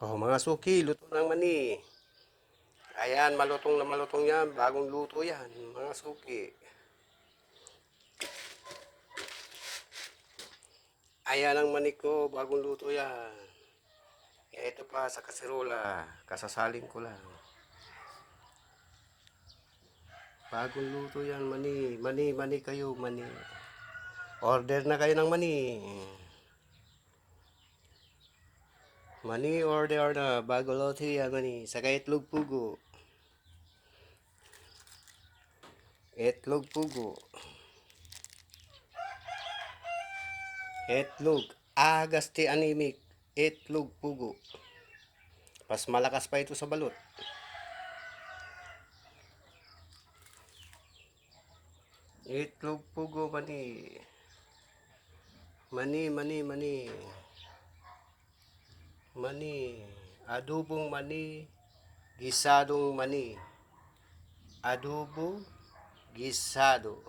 Oh, mga suki, luto ng mani. Ayan, malutong na malutong yan. Bagong luto yan, mga suki. Ayan ang mani ko, bagong luto yan. Ito pa sa kaserola, kasasalin ko lang. Bagong luto yan, mani. Mani kayo, mani. Order na kayo ng mani. Mani order na, bago luto yan, mani. Saka itlog pugo. Itlog pugo. Itlog. Agasti animic. Itlog pugo. Mas malakas pa ito sa balot. Itlog pugo mani. Mani. Mani. Adobong mani. Gisadong mani. Adobo. Gisado.